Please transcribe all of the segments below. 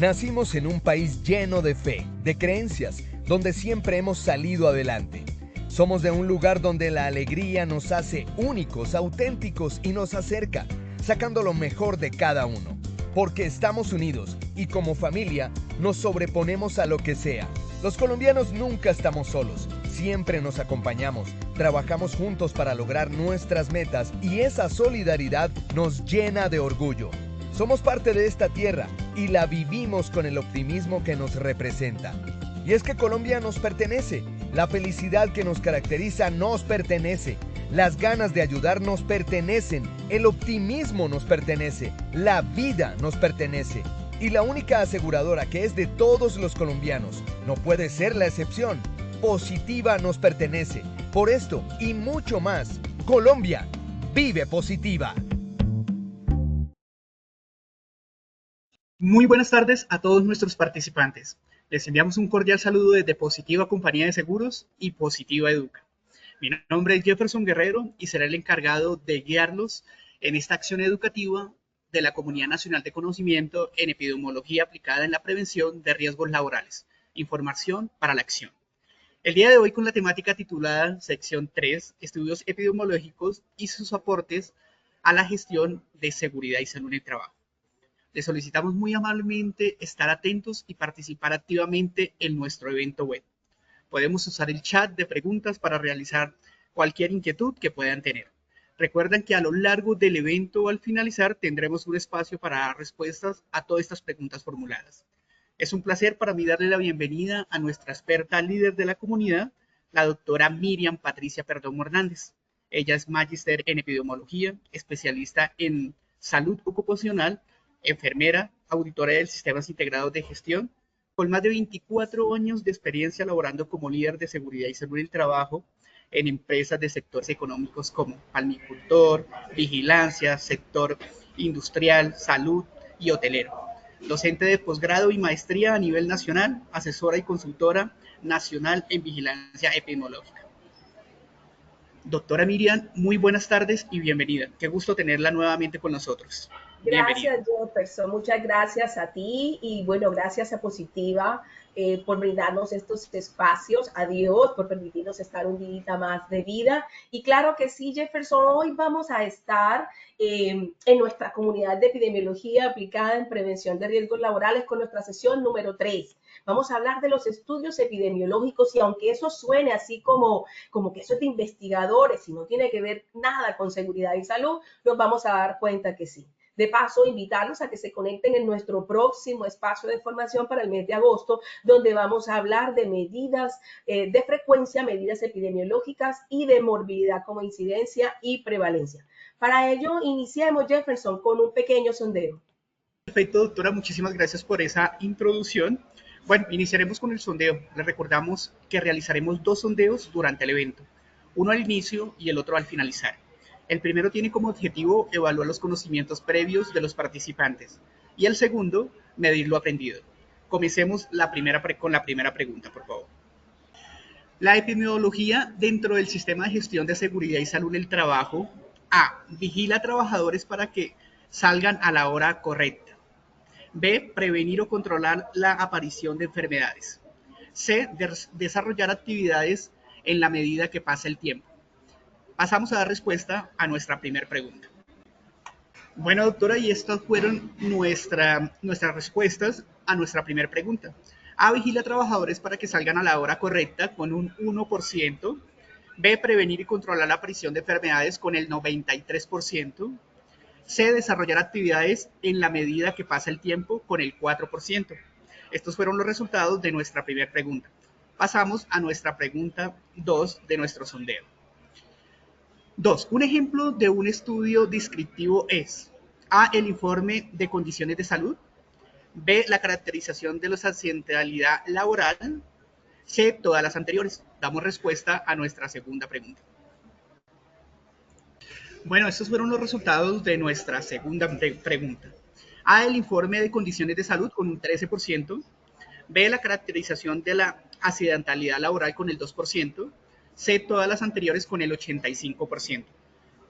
Nacimos en un país lleno de fe, de creencias, donde siempre hemos salido adelante. Somos de un lugar donde la alegría nos hace únicos, auténticos y nos acerca, sacando lo mejor de cada uno. Porque estamos unidos y como familia nos sobreponemos a lo que sea. Los colombianos nunca estamos solos, siempre nos acompañamos, trabajamos juntos para lograr nuestras metas y esa solidaridad nos llena de orgullo. Somos parte de esta tierra y la vivimos con el optimismo que nos representa. Y es que Colombia nos pertenece, la felicidad que nos caracteriza nos pertenece, las ganas de ayudar nos pertenecen, el optimismo nos pertenece, la vida nos pertenece. Y la única aseguradora que es de todos los colombianos, no puede ser la excepción, Positiva nos pertenece. Por esto y mucho más, Colombia vive Positiva. Muy buenas tardes a todos nuestros participantes. Les enviamos un cordial saludo desde Positiva Compañía de Seguros y Positiva Educa. Mi nombre es Jefferson Guerrero y seré el encargado de guiarlos en esta acción educativa de la Comunidad Nacional de Conocimiento en Epidemiología aplicada en la prevención de riesgos laborales. Información para la acción. El día de hoy con la temática titulada Sección 3, Estudios Epidemiológicos y sus aportes a la gestión de seguridad y salud en el trabajo. Les solicitamos muy amablemente estar atentos y participar activamente en nuestro evento web. Podemos usar el chat de preguntas para realizar cualquier inquietud que puedan tener. Recuerden que a lo largo del evento o al finalizar tendremos un espacio para dar respuestas a todas estas preguntas formuladas. Es un placer para mí darle la bienvenida a nuestra experta líder de la comunidad, la doctora Miriam Patricia Perdomo Hernández. Ella es magíster en epidemiología, especialista en salud ocupacional, enfermera, auditora de sistemas integrados de gestión, con más de 24 años de experiencia laborando como líder de seguridad y salud en el trabajo en empresas de sectores económicos como palmicultor, vigilancia, sector industrial, salud y hotelero. Docente de posgrado y maestría a nivel nacional, asesora y consultora nacional en vigilancia epidemiológica. Doctora Miriam, muy buenas tardes y bienvenida. Qué gusto tenerla nuevamente con nosotros. Gracias, Jefferson. Muchas gracias a ti y bueno, gracias a Positiva por brindarnos estos espacios. A Dios por permitirnos estar un día más de vida. Y claro que sí, Jefferson, hoy vamos a estar en nuestra comunidad de epidemiología aplicada en prevención de riesgos laborales con nuestra sesión número 3. Vamos a hablar de los estudios epidemiológicos y aunque eso suene así como que eso es de investigadores y no tiene que ver nada con seguridad y salud, nos vamos a dar cuenta que sí. De paso, invitarlos a que se conecten en nuestro próximo espacio de formación para el mes de agosto, donde vamos a hablar de medidas de frecuencia, medidas epidemiológicas y de morbilidad como incidencia y prevalencia. Para ello, iniciemos, Jefferson, con un pequeño sondeo. Perfecto, doctora. Muchísimas gracias por esa introducción. Bueno, iniciaremos con el sondeo. Les recordamos que realizaremos 2 sondeos durante el evento, uno al inicio y el otro al finalizar. El primero tiene como objetivo evaluar los conocimientos previos de los participantes y el segundo, medir lo aprendido. Comencemos con la primera pregunta, por favor. La epidemiología dentro del sistema de gestión de seguridad y salud del trabajo. A. Vigila a trabajadores para que salgan a la hora correcta. B. Prevenir o controlar la aparición de enfermedades. C. Desarrollar actividades en la medida que pasa el tiempo. Pasamos a dar respuesta a nuestra primera pregunta. Bueno, doctora, y estas fueron nuestras respuestas a nuestra primera pregunta. A. Vigila a trabajadores para que salgan a la hora correcta con un 1%. B. Prevenir y controlar la aparición de enfermedades con el 93%. C. Desarrollar actividades en la medida que pasa el tiempo con el 4%. Estos fueron los resultados de nuestra primera pregunta. Pasamos a nuestra pregunta 2 de nuestro sondeo. 2. Un ejemplo de un estudio descriptivo es A. El informe de condiciones de salud. B. La caracterización de la accidentalidad laboral. C. Todas las anteriores. Damos respuesta a nuestra segunda pregunta. Bueno, estos fueron los resultados de nuestra segunda pregunta. A. El informe de condiciones de salud con un 13%. B. La caracterización de la accidentalidad laboral con el 2%. C. Todas las anteriores con el 85%.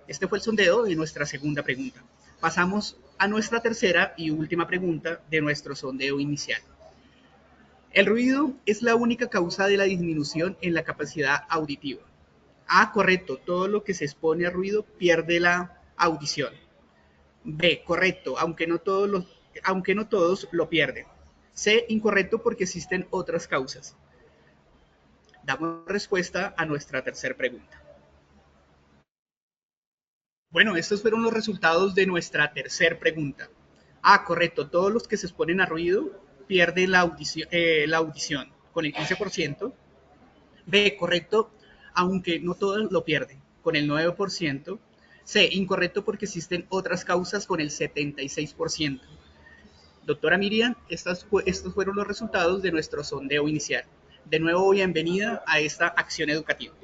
Este fue el sondeo de nuestra segunda pregunta. Pasamos a nuestra tercera y última pregunta de nuestro sondeo inicial. El ruido es la única causa de la disminución en la capacidad auditiva. A, correcto, todo lo que se expone a ruido pierde la audición. B, correcto, aunque no todos lo pierden. C, incorrecto porque existen otras causas. Damos respuesta a nuestra tercera pregunta. Bueno, estos fueron los resultados de nuestra tercera pregunta. A, correcto, todos los que se exponen a ruido pierden la audición con el 15%. B, correcto, aunque no todos lo pierden, con el 9%. C, incorrecto porque existen otras causas, con el 76%. Doctora Miriam, estos fueron los resultados de nuestro sondeo inicial. De nuevo, bienvenida a esta acción educativa.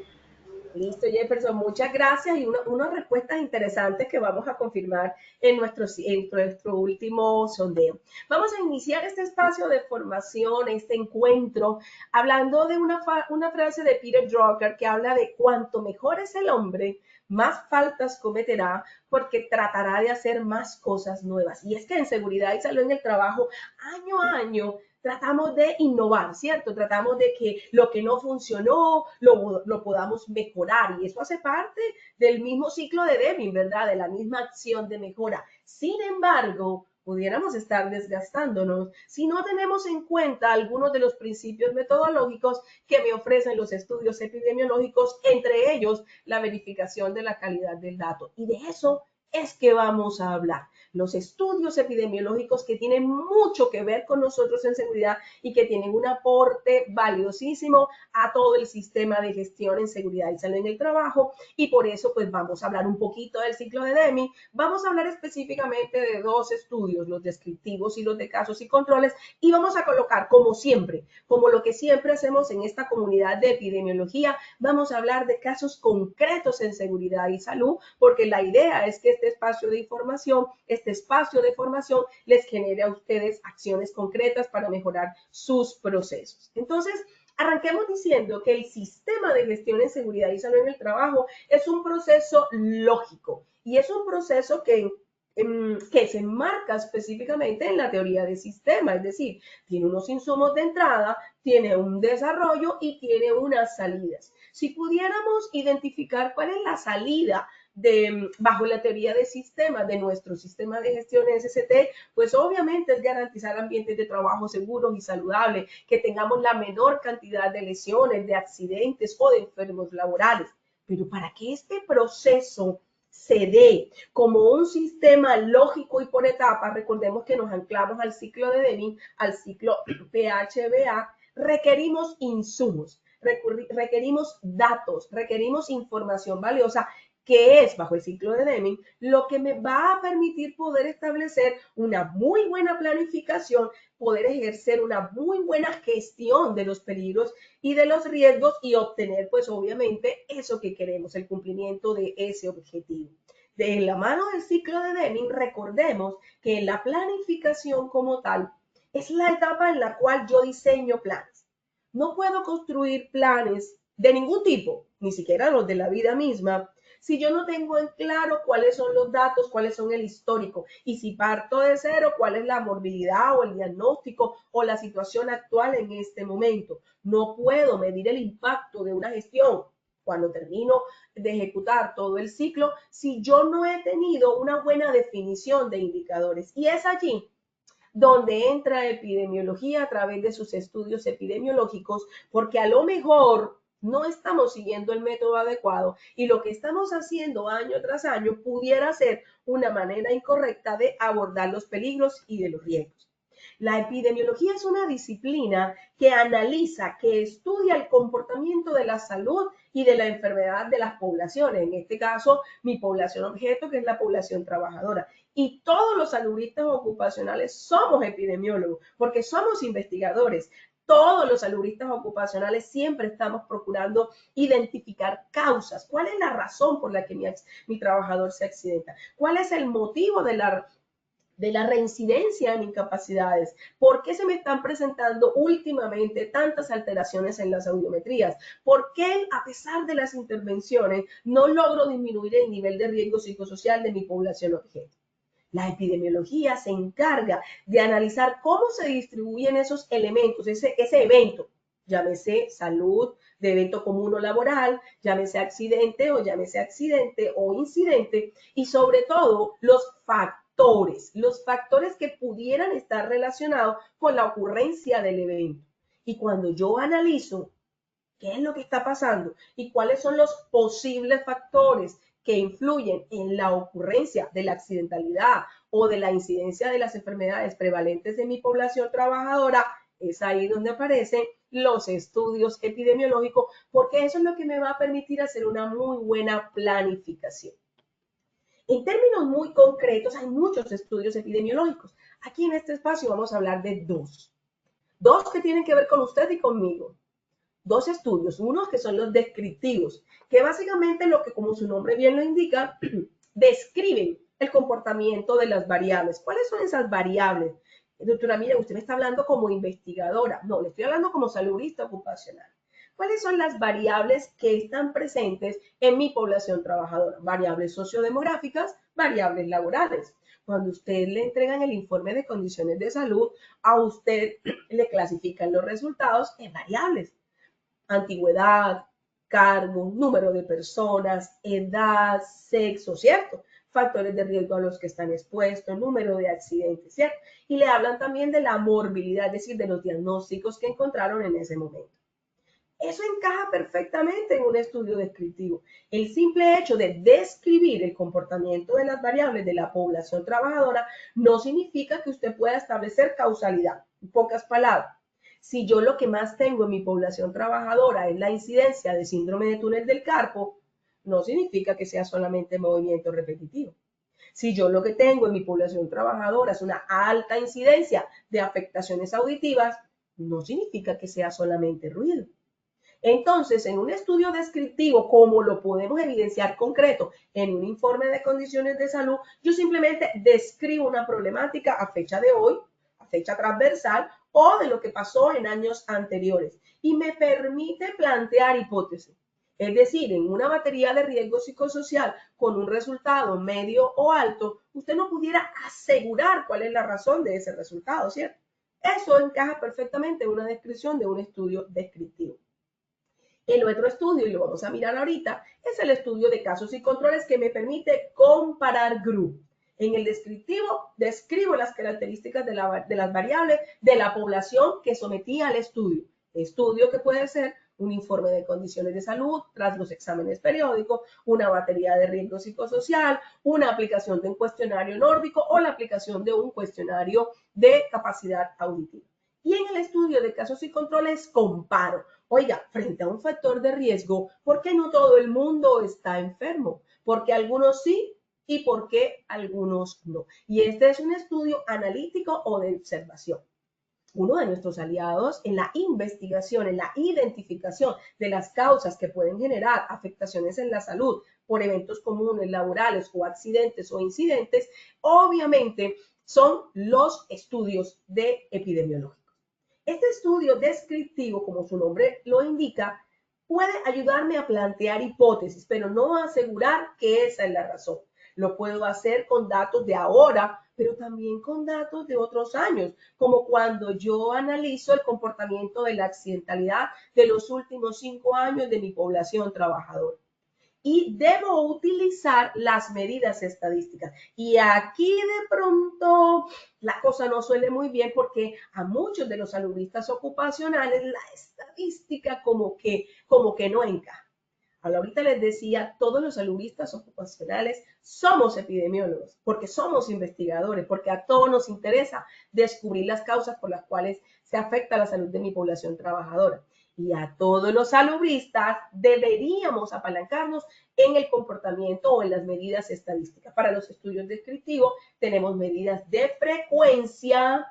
Listo, Jefferson, muchas gracias y unas respuestas interesantes que vamos a confirmar en nuestro último sondeo. Vamos a iniciar este espacio de formación, este encuentro, hablando de una frase de Peter Drucker que habla de cuanto mejor es el hombre, más faltas cometerá porque tratará de hacer más cosas nuevas. Y es que en seguridad y salud en el trabajo, año a año, tratamos de innovar, ¿cierto? Tratamos de que lo que no funcionó lo podamos mejorar y eso hace parte del mismo ciclo de Deming, ¿verdad? De la misma acción de mejora. Sin embargo, pudiéramos estar desgastándonos si no tenemos en cuenta algunos de los principios metodológicos que me ofrecen los estudios epidemiológicos, entre ellos la verificación de la calidad del dato. Y de eso es que vamos a hablar. Los estudios epidemiológicos que tienen mucho que ver con nosotros en seguridad y que tienen un aporte valiosísimo a todo el sistema de gestión en seguridad y salud en el trabajo. Y por eso, pues vamos a hablar un poquito del ciclo de Deming. Vamos a hablar específicamente de dos estudios, los descriptivos y los de casos y controles. Y vamos a colocar, como siempre, como lo que siempre hacemos en esta comunidad de epidemiología, vamos a hablar de casos concretos en seguridad y salud, porque la idea es que este espacio de información, este espacio de formación les genere a ustedes acciones concretas para mejorar sus procesos. Entonces, arranquemos diciendo que el sistema de gestión en seguridad y salud en el trabajo es un proceso lógico y es un proceso que se enmarca específicamente en la teoría de sistema, es decir, tiene unos insumos de entrada, tiene un desarrollo y tiene unas salidas. Si pudiéramos identificar cuál es la salida bajo la teoría de sistemas de nuestro sistema de gestión SST, pues obviamente es garantizar ambientes de trabajo seguros y saludables, que tengamos la menor cantidad de lesiones, de accidentes o de enfermos laborales. Pero para que este proceso se dé como un sistema lógico y por etapas, recordemos que nos anclamos al ciclo de Deming, al ciclo PHBA, requerimos insumos, requerimos datos, requerimos información valiosa, que es, bajo el ciclo de Deming, lo que me va a permitir poder establecer una muy buena planificación, poder ejercer una muy buena gestión de los peligros y de los riesgos y obtener, pues obviamente, eso que queremos, el cumplimiento de ese objetivo. De la mano del ciclo de Deming, recordemos que la planificación como tal es la etapa en la cual yo diseño planes. No puedo construir planes de ningún tipo, ni siquiera los de la vida misma, si yo no tengo en claro cuáles son los datos, cuáles son el histórico, y si parto de cero, cuál es la morbilidad o el diagnóstico o la situación actual en este momento. No puedo medir el impacto de una gestión cuando termino de ejecutar todo el ciclo si yo no he tenido una buena definición de indicadores. Y es allí donde entra epidemiología a través de sus estudios epidemiológicos, porque a lo mejor no estamos siguiendo el método adecuado y lo que estamos haciendo año tras año pudiera ser una manera incorrecta de abordar los peligros y de los riesgos. La epidemiología es una disciplina que analiza, que estudia el comportamiento de la salud y de la enfermedad de las poblaciones, en este caso mi población objeto, que es la población trabajadora. Y todos los saludistas ocupacionales somos epidemiólogos, porque somos investigadores. Todos los saludistas ocupacionales siempre estamos procurando identificar causas. ¿Cuál es la razón por la que mi trabajador se accidenta? ¿Cuál es el motivo de la reincidencia en incapacidades? ¿Por qué se me están presentando últimamente tantas alteraciones en las audiometrías? ¿Por qué, a pesar de las intervenciones, no logro disminuir el nivel de riesgo psicosocial de mi población objeto? La epidemiología se encarga de analizar cómo se distribuyen esos elementos, ese evento, llámese salud, de evento común o laboral, llámese accidente o incidente, y sobre todo los factores que pudieran estar relacionados con la ocurrencia del evento. Y cuando yo analizo qué es lo que está pasando y cuáles son los posibles factores que influyen en la ocurrencia de la accidentalidad o de la incidencia de las enfermedades prevalentes de mi población trabajadora, es ahí donde aparecen los estudios epidemiológicos, porque eso es lo que me va a permitir hacer una muy buena planificación. En términos muy concretos, hay muchos estudios epidemiológicos. Aquí en este espacio vamos a hablar de dos que tienen que ver con usted y conmigo. Dos estudios, unos que son los descriptivos, que básicamente lo que, como su nombre bien lo indica, describen el comportamiento de las variables. ¿Cuáles son esas variables? Doctora, mire, usted me está hablando como investigadora. No, le estoy hablando como saludista ocupacional. ¿Cuáles son las variables que están presentes en mi población trabajadora? Variables sociodemográficas, variables laborales. Cuando usted le entregan el informe de condiciones de salud, a usted le clasifican los resultados en variables. Antigüedad, cargo, número de personas, edad, sexo, ¿cierto? Factores de riesgo a los que están expuestos, número de accidentes, ¿cierto? Y le hablan también de la morbilidad, es decir, de los diagnósticos que encontraron en ese momento. Eso encaja perfectamente en un estudio descriptivo. El simple hecho de describir el comportamiento de las variables de la población trabajadora no significa que usted pueda establecer causalidad. En pocas palabras, si yo lo que más tengo en mi población trabajadora es la incidencia de síndrome de túnel del carpo, no significa que sea solamente movimiento repetitivo. Si yo lo que tengo en mi población trabajadora es una alta incidencia de afectaciones auditivas, no significa que sea solamente ruido. Entonces, en un estudio descriptivo, como lo podemos evidenciar concreto en un informe de condiciones de salud, yo simplemente describo una problemática a fecha de hoy, a fecha transversal o de lo que pasó en años anteriores y me permite plantear hipótesis. Es decir, en una batería de riesgo psicosocial con un resultado medio o alto, usted no pudiera asegurar cuál es la razón de ese resultado, ¿cierto? Eso encaja perfectamente en una descripción de un estudio descriptivo. El otro estudio, y lo vamos a mirar ahorita, es el estudio de casos y controles que me permite comparar grupos. En el descriptivo, describo las características de las variables de la población que sometía al estudio. Estudio que puede ser un informe de condiciones de salud tras los exámenes periódicos, una batería de riesgo psicosocial, una aplicación de un cuestionario nórdico o la aplicación de un cuestionario de capacidad auditiva. Y en el estudio de casos y controles comparo. Oiga, frente a un factor de riesgo, ¿por qué no todo el mundo está enfermo? ¿Por qué algunos sí y por qué algunos no? Y este es un estudio analítico o de observación. Uno de nuestros aliados en la investigación, en la identificación de las causas que pueden generar afectaciones en la salud por eventos comunes, laborales o accidentes o incidentes, obviamente son los estudios de epidemiología. Este estudio descriptivo, como su nombre lo indica, puede ayudarme a plantear hipótesis, pero no a asegurar que esa es la razón. Lo puedo hacer con datos de ahora, pero también con datos de otros años, como cuando yo analizo el comportamiento de la accidentalidad de los últimos 5 años de mi población trabajadora. Y debo utilizar las medidas estadísticas. Y aquí de pronto la cosa no suele muy bien porque a muchos de los saludistas ocupacionales la estadística como que no encaja. Ahorita les decía, todos los saludistas ocupacionales somos epidemiólogos, porque somos investigadores, porque a todos nos interesa descubrir las causas por las cuales se afecta la salud de mi población trabajadora. Y a todos los salubristas deberíamos apalancarnos en el comportamiento o en las medidas estadísticas. Para los estudios descriptivos tenemos medidas de frecuencia,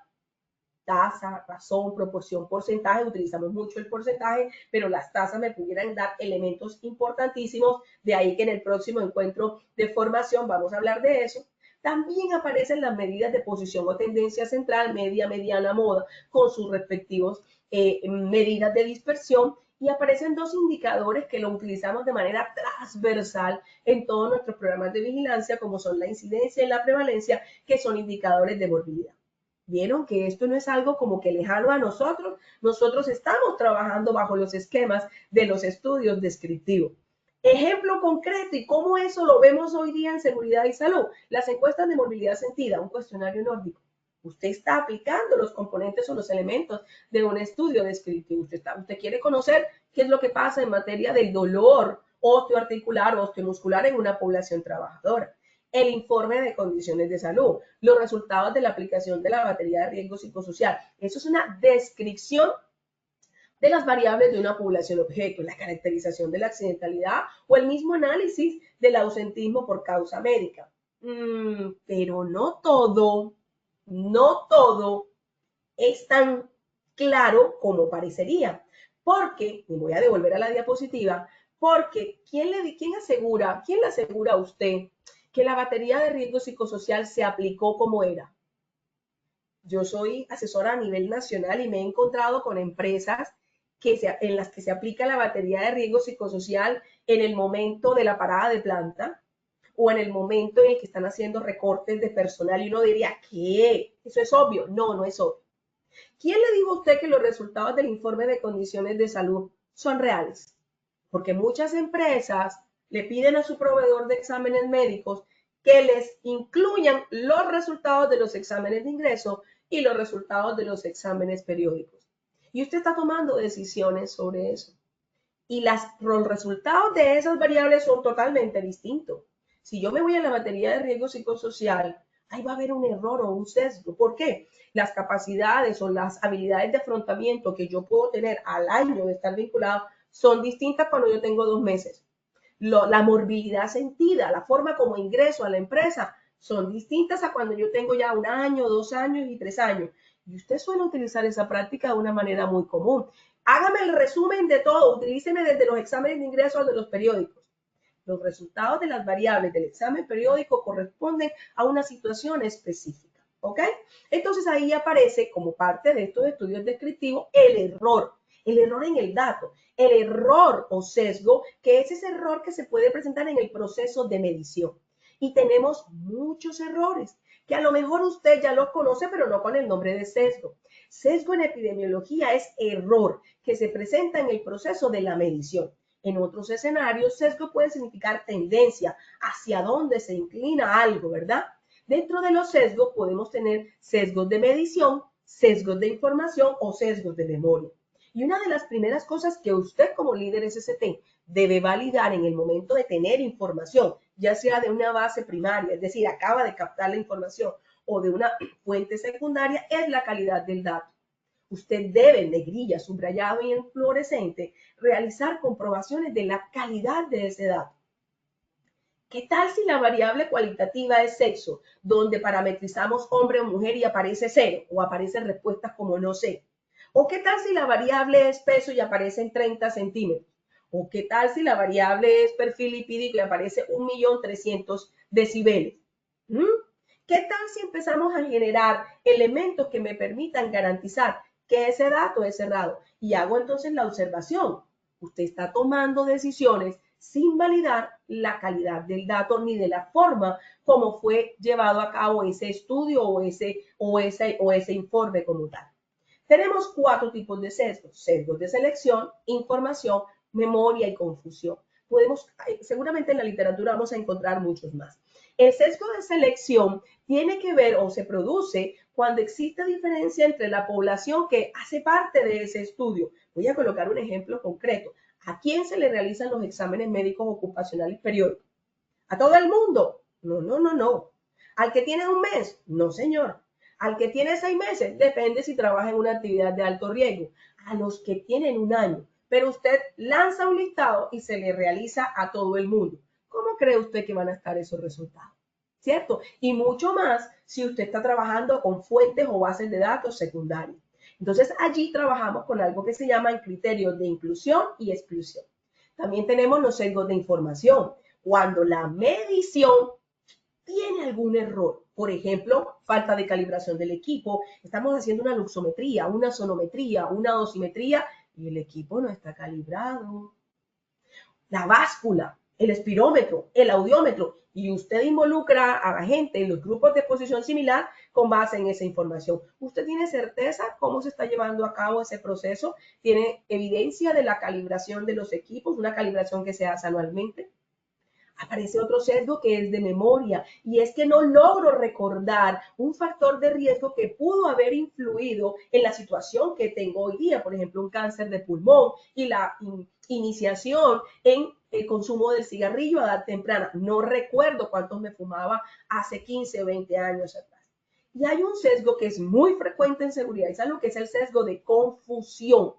tasa, razón, proporción, porcentaje. Utilizamos mucho el porcentaje, pero las tasas me pudieran dar elementos importantísimos. De ahí que en el próximo encuentro de formación vamos a hablar de eso. También aparecen las medidas de posición o tendencia central, media, mediana, moda, con sus respectivos medidas de dispersión Y aparecen dos indicadores que lo utilizamos de manera transversal en todos nuestros programas de vigilancia, como son la incidencia y la prevalencia, que son indicadores de morbilidad. Vieron que esto no es algo como que lejano a nosotros. Nosotros estamos trabajando bajo los esquemas de los estudios descriptivos. Ejemplo concreto y cómo eso lo vemos hoy día en seguridad y salud. Las encuestas de movilidad sentida, un cuestionario nórdico. Usted está aplicando los componentes o los elementos de un estudio descriptivo. Usted quiere conocer qué es lo que pasa en materia del dolor osteoarticular o osteomuscular en una población trabajadora. El informe de condiciones de salud, los resultados de la aplicación de la batería de riesgo psicosocial. Eso es una descripción de las variables de una población objeto, la caracterización de la accidentalidad o el mismo análisis del ausentismo por causa médica. Pero no todo es tan claro como parecería. Porque, me voy a devolver a la diapositiva, porque ¿quién le asegura a usted que la batería de riesgo psicosocial se aplicó como era? Yo soy asesora a nivel nacional y me he encontrado con empresas en las que se aplica la batería de riesgo psicosocial en el momento de la parada de planta o en el momento en el que están haciendo recortes de personal y uno diría, ¿qué? Eso es obvio. No, no es obvio. ¿Quién le dijo a usted que los resultados del informe de condiciones de salud son reales? Porque muchas empresas le piden a su proveedor de exámenes médicos que les incluyan los resultados de los exámenes de ingreso y los resultados de los exámenes periódicos. Y usted está tomando decisiones sobre eso. Y los resultados de esas variables son totalmente distintos. Si yo me voy a la batería de riesgo psicosocial, ahí va a haber un error o un sesgo. ¿Por qué? Las capacidades o las habilidades de afrontamiento que yo puedo tener al año de estar vinculado son distintas cuando yo tengo 2 meses. La morbilidad sentida, la forma como ingreso a la empresa, son distintas a cuando yo tengo ya 1 año, 2 años y 3 años. Y usted suele utilizar esa práctica de una manera muy común. Hágame el resumen de todo, utilíceme desde los exámenes de ingreso a los periódicos. Los resultados de las variables del examen periódico corresponden a una situación específica, ¿ok? Entonces ahí aparece como parte de estos estudios descriptivos el error en el dato, el error o sesgo, que es ese error que se puede presentar en el proceso de medición. Y tenemos muchos errores que a lo mejor usted ya los conoce, pero no con el nombre de sesgo. Sesgo en epidemiología es error que se presenta en el proceso de la medición. En otros escenarios, sesgo puede significar tendencia, hacia dónde se inclina algo, ¿verdad? Dentro de los sesgos podemos tener sesgos de medición, sesgos de información o sesgos de memoria. Y una de las primeras cosas que usted como líder SST debe validar en el momento de tener información, ya sea de una base primaria, es decir, acaba de captar la información, o de una fuente secundaria, es la calidad del dato. Usted debe, en negrilla, subrayado y en fluorescente, realizar comprobaciones de la calidad de ese dato. ¿Qué tal si la variable cualitativa es sexo, donde parametrizamos hombre o mujer y aparece 0 o aparecen respuestas como no sé? ¿O qué tal si la variable es peso y aparecen 30 centímetros? ¿O qué tal si la variable es perfil lipídico y aparece 1.300.000 decibeles? ¿Qué tal si empezamos a generar elementos que me permitan garantizar que ese dato es cerrado? Y hago entonces la observación. Usted está tomando decisiones sin validar la calidad del dato ni de la forma como fue llevado a cabo ese estudio o ese informe como tal. Tenemos 4 tipos de sesgos: sesgos de selección, información, memoria y confusión. Seguramente en la literatura vamos a encontrar muchos más. El sesgo de selección tiene que ver o se produce cuando existe diferencia entre la población que hace parte de ese estudio. Voy a colocar un ejemplo concreto. ¿A quién se le realizan los exámenes médicos ocupacionales periódicos? ¿A todo el mundo? No, no, no, no. ¿Al que tiene 1 mes? No, señor. ¿Al que tiene 6 meses? Depende si trabaja en una actividad de alto riesgo. A los que tienen 1 año. Pero usted lanza un listado y se le realiza a todo el mundo. ¿Cómo cree usted que van a estar esos resultados? ¿Cierto? Y mucho más si usted está trabajando con fuentes o bases de datos secundarias. Entonces allí trabajamos con algo que se llaman criterios de inclusión y exclusión. También tenemos los sesgos de información. Cuando la medición tiene algún error, por ejemplo, falta de calibración del equipo, estamos haciendo una luxometría, una sonometría, una dosimetría y el equipo no está calibrado. La báscula, el espirómetro, el audiómetro, y usted involucra a la gente en los grupos de exposición similar con base en esa información. ¿Usted tiene certeza cómo se está llevando a cabo ese proceso? ¿Tiene evidencia de la calibración de los equipos, una calibración que se hace anualmente? Aparece otro sesgo que es de memoria, y es que no logro recordar un factor de riesgo que pudo haber influido en la situación que tengo hoy día, por ejemplo, un cáncer de pulmón y la iniciación en el consumo del cigarrillo a edad temprana. No recuerdo cuántos me fumaba hace 15 o 20 años atrás. Y hay un sesgo que es muy frecuente en seguridad, es algo que es el sesgo de confusión.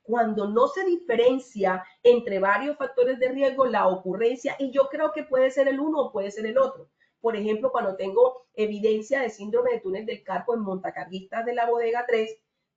Cuando no se diferencia entre varios factores de riesgo la ocurrencia, y yo creo que puede ser el uno o puede ser el otro. Por ejemplo, cuando tengo evidencia de síndrome de túnel del carpo en montacarguistas de la bodega 3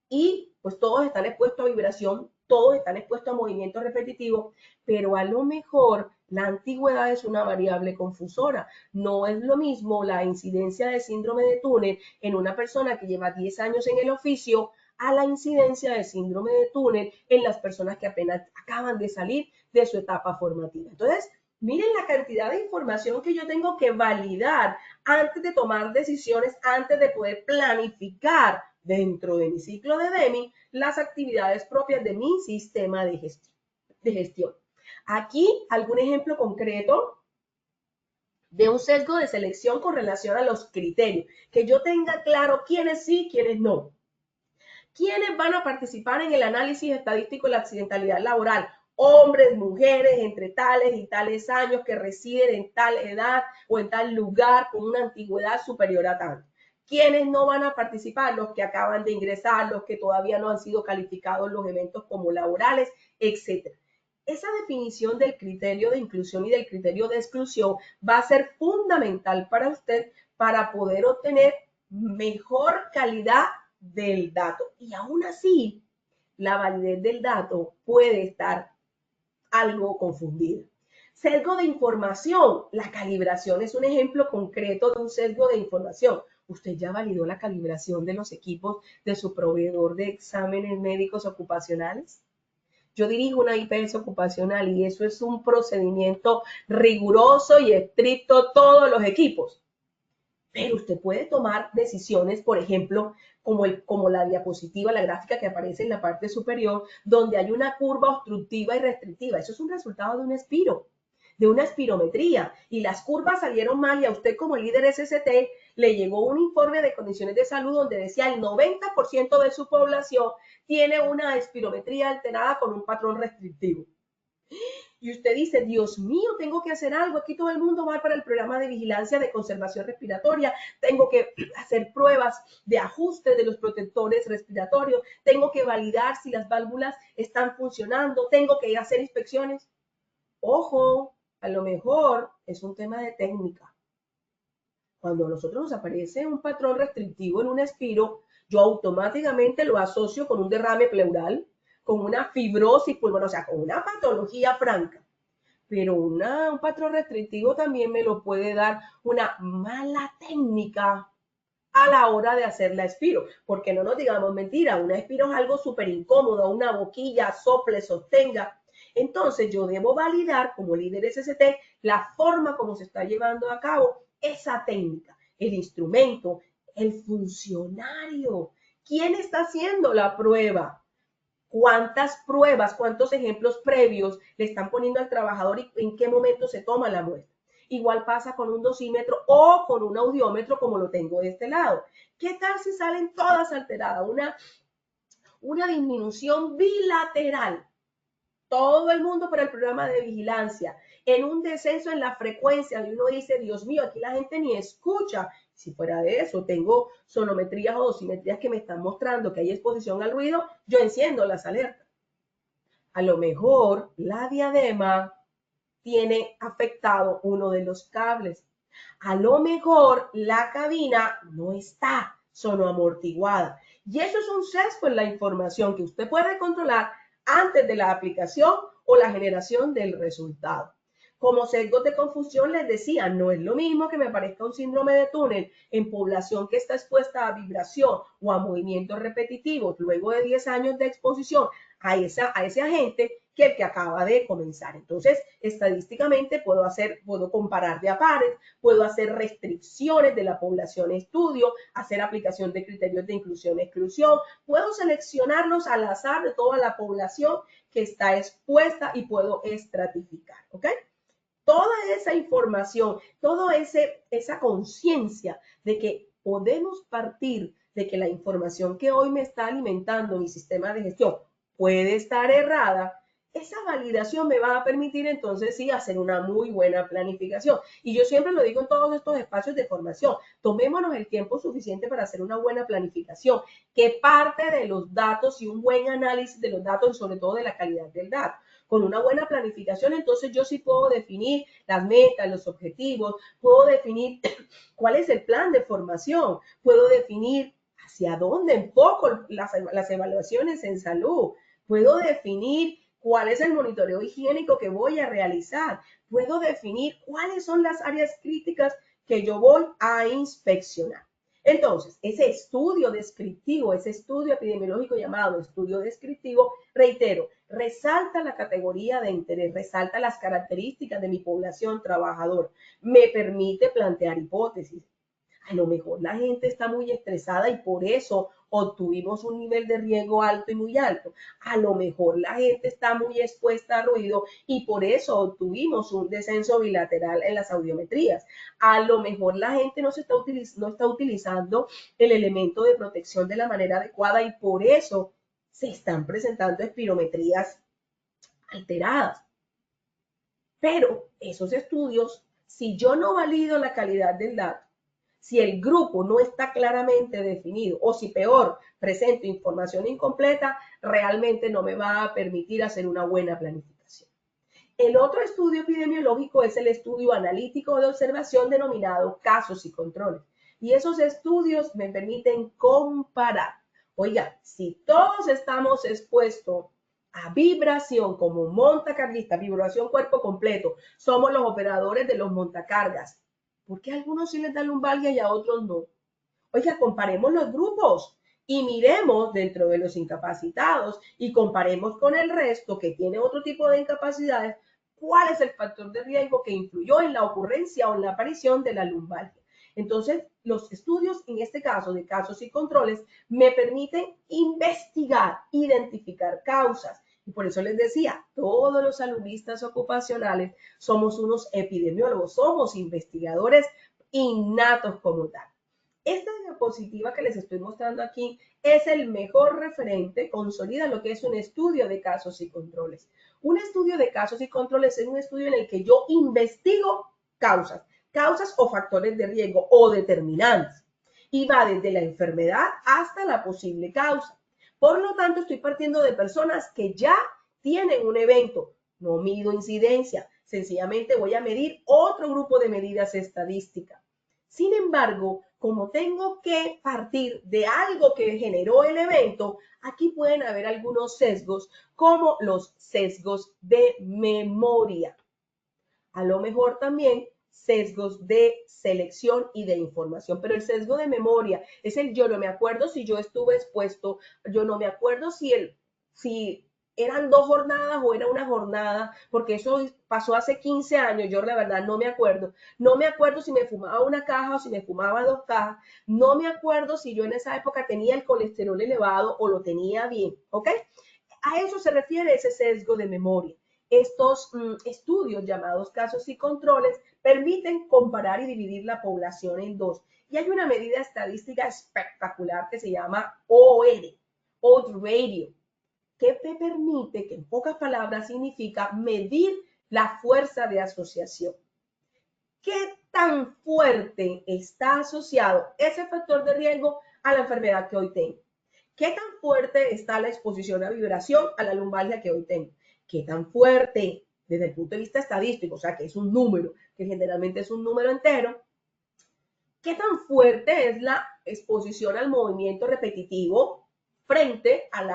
y pues todos están expuestos a vibración, todos están expuestos a movimiento repetitivo, pero a lo mejor la antigüedad es una variable confusora. No es lo mismo la incidencia de síndrome de túnel en una persona que lleva 10 años en el oficio a la incidencia de síndrome de túnel en las personas que apenas acaban de salir de su etapa formativa. Entonces, miren la cantidad de información que yo tengo que validar antes de tomar decisiones, antes de poder planificar dentro de mi ciclo de Deming las actividades propias de mi sistema de gestión. Aquí algún ejemplo concreto de un sesgo de selección con relación a los criterios, que yo tenga claro quiénes sí, quiénes no. ¿Quiénes van a participar en el análisis estadístico de la accidentalidad laboral? Hombres, mujeres, entre tales y tales años que residen en tal edad o en tal lugar con una antigüedad superior a tanto. ¿Quiénes no van a participar? Los que acaban de ingresar, los que todavía no han sido calificados los eventos como laborales, etc. Esa definición del criterio de inclusión y del criterio de exclusión va a ser fundamental para usted para poder obtener mejor calidad del dato. Y aún así, la validez del dato puede estar algo confundida. Sesgo de información. La calibración es un ejemplo concreto de un sesgo de información. ¿Usted ya validó la calibración de los equipos de su proveedor de exámenes médicos ocupacionales? Yo dirijo una IPS ocupacional y eso es un procedimiento riguroso y estricto todos los equipos. Pero usted puede tomar decisiones, por ejemplo, como la diapositiva, la gráfica que aparece en la parte superior, donde hay una curva obstructiva y restrictiva. Eso es un resultado de un espiro, de una espirometría. Y las curvas salieron mal y a usted como líder SST le llegó un informe de condiciones de salud donde decía el 90% de su población tiene una espirometría alterada con un patrón restrictivo. Y usted dice, Dios mío, tengo que hacer algo. Aquí todo el mundo va para el programa de vigilancia de conservación respiratoria. Tengo que hacer pruebas de ajuste de los protectores respiratorios. Tengo que validar si las válvulas están funcionando. Tengo que hacer inspecciones. Ojo, a lo mejor es un tema de técnica. Cuando a nosotros nos aparece un patrón restrictivo en un expiro, yo automáticamente lo asocio con un derrame pleural, con una fibrosis pulmonar, o sea, con una patología franca. Pero un patrón restrictivo también me lo puede dar una mala técnica a la hora de hacer la expiro. Porque no nos digamos mentira, una expiro es algo súper incómodo, una boquilla, sople, sostenga. Entonces yo debo validar como líder SST la forma como se está llevando a cabo esa técnica, el instrumento, el funcionario. ¿Quién está haciendo la prueba? ¿Cuántas pruebas, cuántos ejemplos previos le están poniendo al trabajador y en qué momento se toma la muestra? Igual pasa con un dosímetro o con un audiómetro como lo tengo de este lado. ¿Qué tal si salen todas alteradas? Una disminución bilateral. Todo el mundo para el programa de vigilancia, en un descenso en la frecuencia, y uno dice, Dios mío, aquí la gente ni escucha. Si fuera de eso, tengo sonometrías o dosimetrías que me están mostrando que hay exposición al ruido, yo enciendo las alertas. A lo mejor la diadema tiene afectado uno de los cables. A lo mejor la cabina no está sonoamortiguada. Y eso es un sesgo en la información que usted puede controlar antes de la aplicación o la generación del resultado. Como sesgos de confusión les decía, no es lo mismo que me aparezca un síndrome de túnel en población que está expuesta a vibración o a movimientos repetitivos luego de 10 años de exposición a ese agente que el que acaba de comenzar. Entonces, estadísticamente puedo comparar de a pares, puedo hacer restricciones de la población estudio, hacer aplicación de criterios de inclusión-exclusión, puedo seleccionarlos al azar de toda la población que está expuesta y puedo estratificar, ¿ok? Toda esa información, toda esa conciencia de que podemos partir de que la información que hoy me está alimentando mi sistema de gestión puede estar errada, esa validación me va a permitir entonces sí hacer una muy buena planificación. Y yo siempre lo digo en todos estos espacios de formación, tomémonos el tiempo suficiente para hacer una buena planificación, que parte de los datos y un buen análisis de los datos y sobre todo de la calidad del dato. Con una buena planificación, entonces yo sí puedo definir las metas, los objetivos, puedo definir cuál es el plan de formación, puedo definir hacia dónde enfoco las evaluaciones en salud, puedo definir cuál es el monitoreo higiénico que voy a realizar, puedo definir cuáles son las áreas críticas que yo voy a inspeccionar. Entonces, ese estudio descriptivo, ese estudio epidemiológico llamado estudio descriptivo, reitero, resalta la categoría de interés, resalta las características de mi población trabajadora, me permite plantear hipótesis. A lo mejor la gente está muy estresada y por eso obtuvimos un nivel de riesgo alto y muy alto. A lo mejor la gente está muy expuesta a ruido y por eso obtuvimos un descenso bilateral en las audiometrías. A lo mejor la gente no está utilizando el elemento de protección de la manera adecuada y por eso se están presentando espirometrías alteradas. Pero esos estudios, si yo no valido la calidad del dato, si el grupo no está claramente definido o si peor, presento información incompleta, realmente no me va a permitir hacer una buena planificación. El otro estudio epidemiológico es el estudio analítico de observación denominado casos y controles. Y esos estudios me permiten comparar. Oiga, si todos estamos expuestos a vibración como montacarguista, vibración cuerpo completo, somos los operadores de los montacargas, ¿por qué a algunos sí les da lumbalgia y a otros no? Oiga, comparemos los grupos y miremos dentro de los incapacitados y comparemos con el resto que tiene otro tipo de incapacidades, cuál es el factor de riesgo que influyó en la ocurrencia o en la aparición de la lumbalgia. Entonces, los estudios, en este caso de casos y controles, me permiten investigar, identificar causas. Y por eso les decía, todos los saludistas ocupacionales somos unos epidemiólogos, somos investigadores innatos como tal. Esta diapositiva que les estoy mostrando aquí es el mejor referente, consolida lo que es un estudio de casos y controles. Un estudio de casos y controles es un estudio en el que yo investigo causas o factores de riesgo o determinantes. Y va desde la enfermedad hasta la posible causa. Por lo tanto, estoy partiendo de personas que ya tienen un evento. No mido incidencia, sencillamente voy a medir otro grupo de medidas estadísticas. Sin embargo, como tengo que partir de algo que generó el evento, aquí pueden haber algunos sesgos, como los sesgos de memoria. A lo mejor también sesgos de selección y de información, pero el sesgo de memoria es el yo no me acuerdo si yo estuve expuesto, yo no me acuerdo si eran 2 jornadas o era una jornada, porque eso pasó hace 15 años, yo la verdad no me acuerdo. No me acuerdo si me fumaba una caja o si me fumaba 2 cajas. No me acuerdo si yo en esa época tenía el colesterol elevado o lo tenía bien, ¿ok? A eso se refiere ese sesgo de memoria. Estos estudios llamados casos y controles permiten comparar y dividir la población en dos. Y hay una medida estadística espectacular que se llama OR, Odds Radio, que te permite, que en pocas palabras significa medir la fuerza de asociación. ¿Qué tan fuerte está asociado ese factor de riesgo a la enfermedad que hoy tengo? ¿Qué tan fuerte está la exposición a vibración a la lumbalgia que hoy tengo? ¿Qué tan fuerte desde el punto de vista estadístico, o sea, que es un número, que generalmente es un número entero? ¿Qué tan fuerte es la exposición al movimiento repetitivo frente al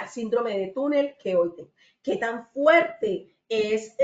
síndrome de túnel que hoy tengo? ¿Qué tan fuerte es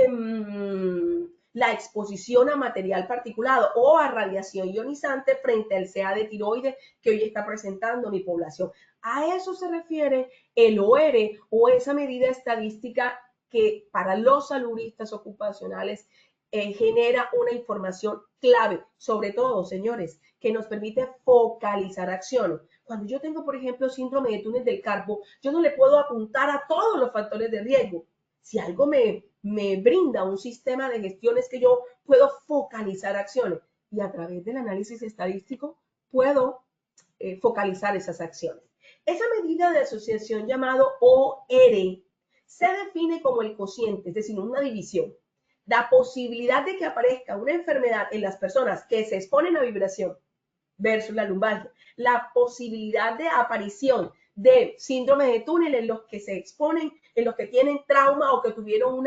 la exposición a material particulado o a radiación ionizante frente al CA de tiroides que hoy está presentando mi población. A eso se refiere el OR o esa medida estadística que para los saludistas ocupacionales genera una información clave, sobre todo, señores, que nos permite focalizar acciones. Cuando yo tengo, por ejemplo, síndrome de túnel del carpo, yo no le puedo apuntar a todos los factores de riesgo. Si algo me brinda un sistema de gestión es que yo puedo focalizar acciones y a través del análisis estadístico puedo focalizar esas acciones. Esa medida de asociación llamado OR se define como el cociente, es decir, una división. La posibilidad de que aparezca una enfermedad en las personas que se exponen a vibración versus la lumbalgia, la posibilidad de aparición de síndrome de túnel en los que se exponen, en los que tienen trauma o que tuvieron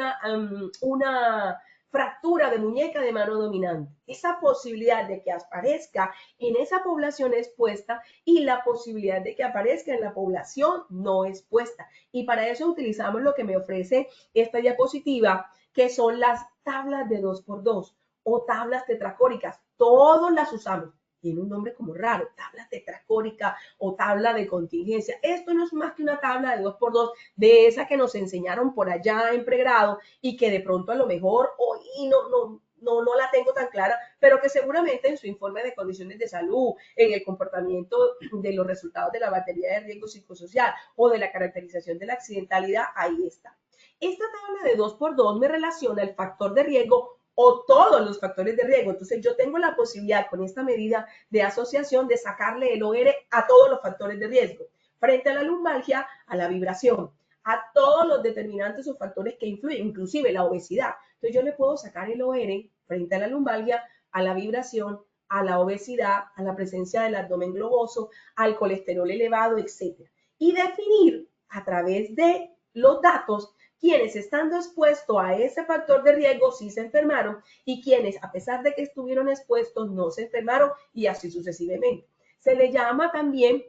una fractura de muñeca de mano dominante. Esa posibilidad de que aparezca en esa población expuesta y la posibilidad de que aparezca en la población no expuesta. Y para eso utilizamos lo que me ofrece esta diapositiva, que son las tablas de 2x2 o tablas tetracóricas. Todos las usamos. Tiene un nombre como raro, tabla tetracórica o tabla de contingencia. Esto no es más que una tabla de 2x2 de esa que nos enseñaron por allá en pregrado y que de pronto a lo mejor hoy no la tengo tan clara, pero que seguramente en su informe de condiciones de salud, en el comportamiento de los resultados de la batería de riesgo psicosocial o de la caracterización de la accidentalidad, ahí está. Esta tabla de 2x2 me relaciona el factor de riesgo o todos los factores de riesgo. Entonces yo tengo la posibilidad con esta medida de asociación de sacarle el OR a todos los factores de riesgo. Frente a la lumbalgia, a la vibración, a todos los determinantes o factores que influyen, inclusive la obesidad. Entonces yo le puedo sacar el OR frente a la lumbalgia, a la vibración, a la obesidad, a la presencia del abdomen globoso, al colesterol elevado, etc. Y definir a través de los datos quienes estando expuestos a ese factor de riesgo sí se enfermaron y quienes a pesar de que estuvieron expuestos no se enfermaron y así sucesivamente. Se le llama también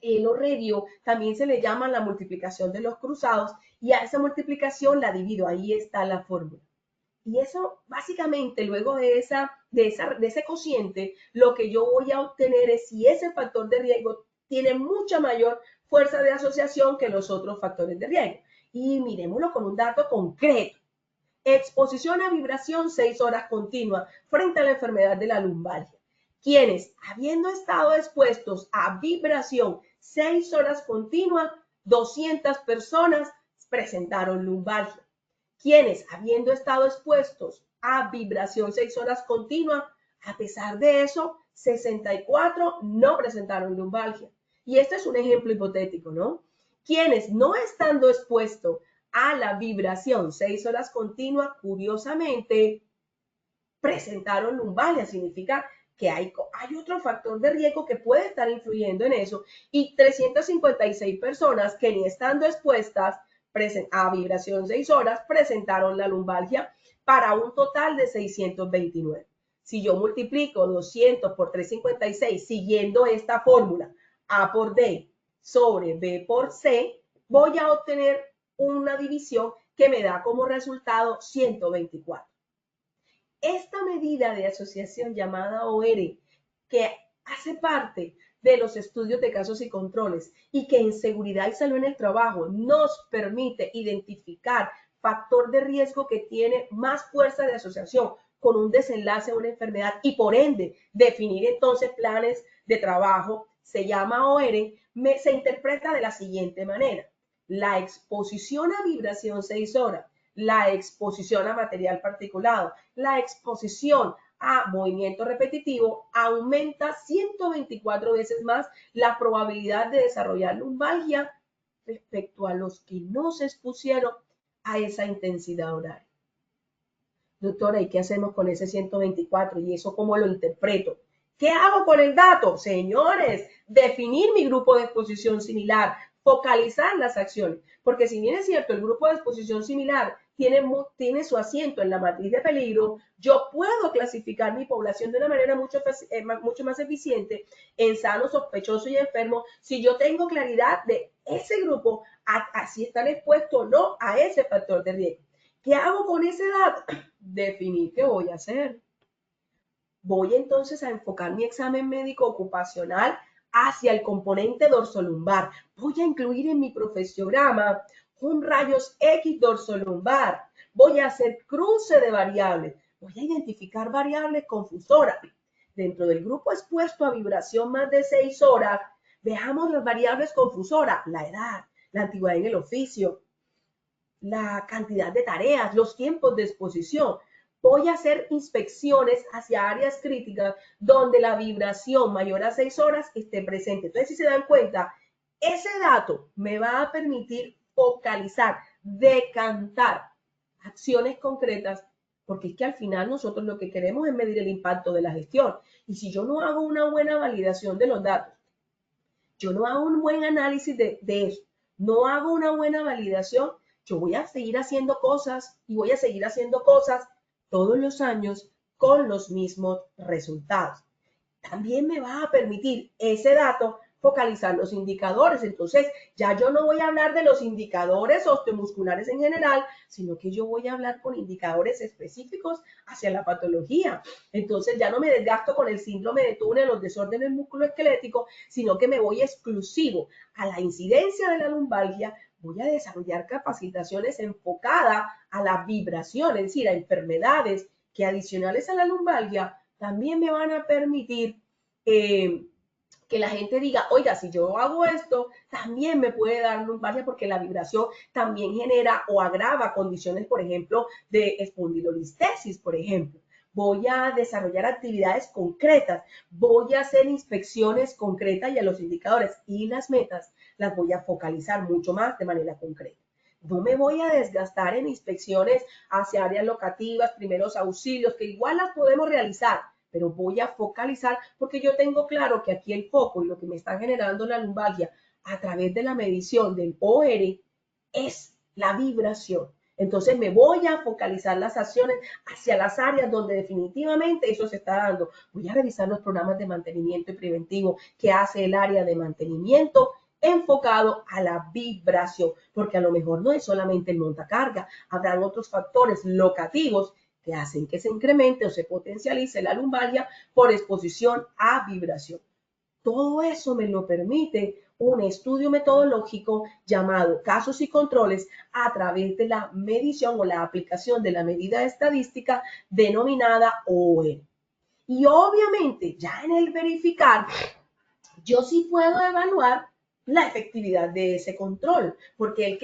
el horrerio, también se le llama la multiplicación de los cruzados y a esa multiplicación la divido, ahí está la fórmula. Y eso básicamente luego de ese cociente lo que yo voy a obtener es si ese factor de riesgo tiene mucha mayor fuerza de asociación que los otros factores de riesgo. Y miremoslo con un dato concreto. Exposición a vibración 6 horas continuas frente a la enfermedad de la lumbalgia. Quienes, habiendo estado expuestos a vibración 6 horas continuas, 200 personas presentaron lumbalgia. Quienes, habiendo estado expuestos a vibración 6 horas continuas, a pesar de eso, 64 no presentaron lumbalgia. Y este es un ejemplo hipotético, ¿no? Quienes no estando expuestos a la vibración 6 horas continuas, curiosamente, presentaron lumbalgia. Significa que hay otro factor de riesgo que puede estar influyendo en eso. Y 356 personas que ni estando expuestas a vibración 6 horas presentaron la lumbalgia para un total de 629. Si yo multiplico 200 por 356 siguiendo esta fórmula, A por D sobre B por C, voy a obtener una división que me da como resultado 124. Esta medida de asociación llamada OR, que hace parte de los estudios de casos y controles y que en seguridad y salud en el trabajo nos permite identificar factor de riesgo que tiene más fuerza de asociación con un desenlace a una enfermedad y por ende definir entonces planes de trabajo, se llama OR, se interpreta de la siguiente manera. La exposición a vibración 6 horas, la exposición a material particulado, la exposición a movimiento repetitivo aumenta 124 veces más la probabilidad de desarrollar lumbalgia respecto a los que no se expusieron a esa intensidad horaria. Doctora, ¿y qué hacemos con ese 124? ¿Y eso cómo lo interpreto? ¿Qué hago con el dato? Señores, definir mi grupo de exposición similar, focalizar las acciones, porque si bien es cierto, el grupo de exposición similar tiene su asiento en la matriz de peligro, yo puedo clasificar mi población de una manera mucho más eficiente en sano, sospechoso y enfermo si yo tengo claridad de ese grupo, a si están expuestos o no a ese factor de riesgo. ¿Qué hago con ese dato? Definir qué voy a hacer. Voy entonces a enfocar mi examen médico ocupacional hacia el componente dorsolumbar. Voy a incluir en mi profesiograma un rayos X dorsolumbar. Voy a hacer cruce de variables. Voy a identificar variables confusoras. Dentro del grupo expuesto a vibración más de 6 horas, veamos las variables confusoras, la edad, la antigüedad en el oficio, la cantidad de tareas, los tiempos de exposición. Voy a hacer inspecciones hacia áreas críticas donde la vibración mayor a 6 horas esté presente. Entonces, si se dan cuenta, ese dato me va a permitir focalizar, decantar acciones concretas, porque es que al final nosotros lo que queremos es medir el impacto de la gestión. Y si yo no hago una buena validación de los datos, yo no hago un buen análisis de eso, no hago una buena validación, yo voy a seguir haciendo cosas y voy a seguir haciendo cosas todos los años con los mismos resultados. También me va a permitir ese dato focalizar los indicadores. Entonces, ya yo no voy a hablar de los indicadores osteomusculares en general, sino que yo voy a hablar con indicadores específicos hacia la patología. Entonces, ya no me desgasto con el síndrome de túnel, los desórdenes musculoesqueléticos, sino que me voy exclusivo a la incidencia de la lumbalgia. Voy a desarrollar capacitaciones enfocadas a la vibración, es decir, a enfermedades que adicionales a la lumbalgia también me van a permitir que la gente diga, oiga, si yo hago esto, también me puede dar lumbalgia porque la vibración también genera o agrava condiciones, por ejemplo, de espondilolistesis, por ejemplo. Voy a desarrollar actividades concretas, voy a hacer inspecciones concretas y a los indicadores y las metas las voy a focalizar mucho más de manera concreta. No me voy a desgastar en inspecciones hacia áreas locativas, primeros auxilios, que igual las podemos realizar, pero voy a focalizar porque yo tengo claro que aquí el foco y lo que me está generando la lumbalgia a través de la medición del OR es la vibración. Entonces me voy a focalizar las acciones hacia las áreas donde definitivamente eso se está dando. Voy a revisar los programas de mantenimiento y preventivo que hace el área de mantenimiento enfocado a la vibración, porque a lo mejor no es solamente el montacarga, habrán otros factores locativos que hacen que se incremente o se potencialice la lumbalgia por exposición a vibración. Todo eso me lo permite un estudio metodológico llamado casos y controles a través de la medición o la aplicación de la medida estadística denominada OE. Y obviamente ya en el verificar, yo sí puedo evaluar la efectividad de ese control, porque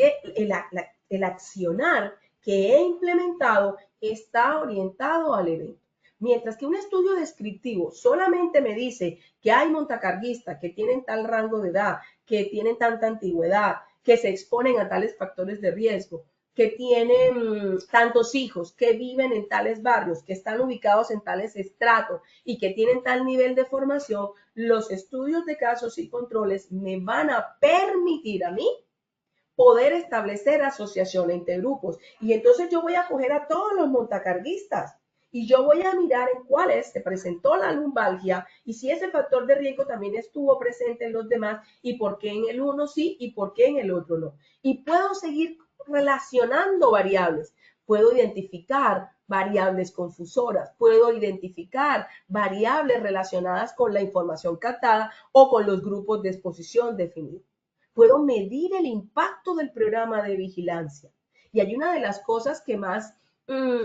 el accionar que he implementado está orientado al evento. Mientras que un estudio descriptivo solamente me dice que hay montacarguistas que tienen tal rango de edad, que tienen tanta antigüedad, que se exponen a tales factores de riesgo, que tienen tantos hijos, que viven en tales barrios, que están ubicados en tales estratos y que tienen tal nivel de formación, los estudios de casos y controles me van a permitir a mí poder establecer asociación entre grupos. Y entonces yo voy a coger a todos los montacarguistas y yo voy a mirar en cuáles se presentó la lumbalgia y si ese factor de riesgo también estuvo presente en los demás y por qué en el uno sí y por qué en el otro no. Y puedo seguir relacionando variables. Puedo identificar variables confusoras, puedo identificar variables relacionadas con la información captada o con los grupos de exposición definidos. Puedo medir el impacto del programa de vigilancia. Y hay una de las cosas que más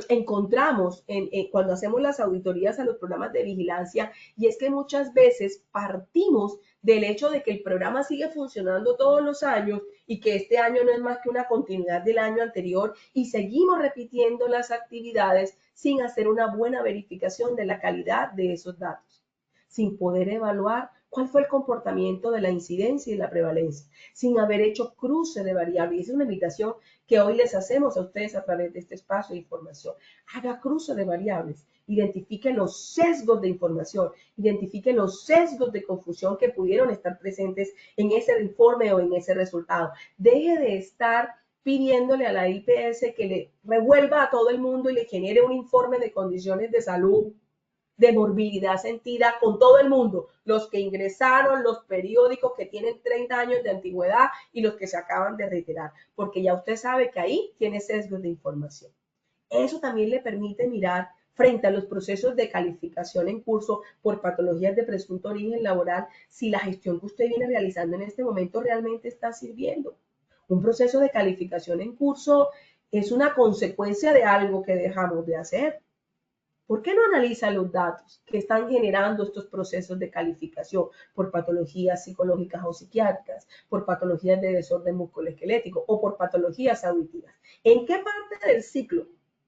encontramos cuando hacemos las auditorías a los programas de vigilancia, y es que muchas veces partimos del hecho de que el programa sigue funcionando todos los años y que este año no es más que una continuidad del año anterior y seguimos repitiendo las actividades sin hacer una buena verificación de la calidad de esos datos, sin poder evaluar cuál fue el comportamiento de la incidencia y la prevalencia, sin haber hecho cruce de variables. Y esa es una invitación que hoy les hacemos a ustedes a través de este espacio de información. Haga cruce de variables, identifique los sesgos de información, identifique los sesgos de confusión que pudieron estar presentes en ese informe o en ese resultado. Deje de estar pidiéndole a la IPS que le revuelva a todo el mundo y le genere un informe de condiciones de salud, de morbilidad sentida con todo el mundo, los que ingresaron, los periódicos que tienen 30 años de antigüedad y los que se acaban de retirar, porque ya usted sabe que ahí tiene sesgos de información. Eso también le permite mirar frente a los procesos de calificación en curso por patologías de presunto origen laboral, si la gestión que usted viene realizando en este momento realmente está sirviendo. Un proceso de calificación en curso es una consecuencia de algo que dejamos de hacer. ¿Por qué no analiza los datos que están generando estos procesos de calificación por patologías psicológicas o psiquiátricas, por patologías de desorden musculoesquelético o por patologías auditivas? ¿En qué parte del ciclo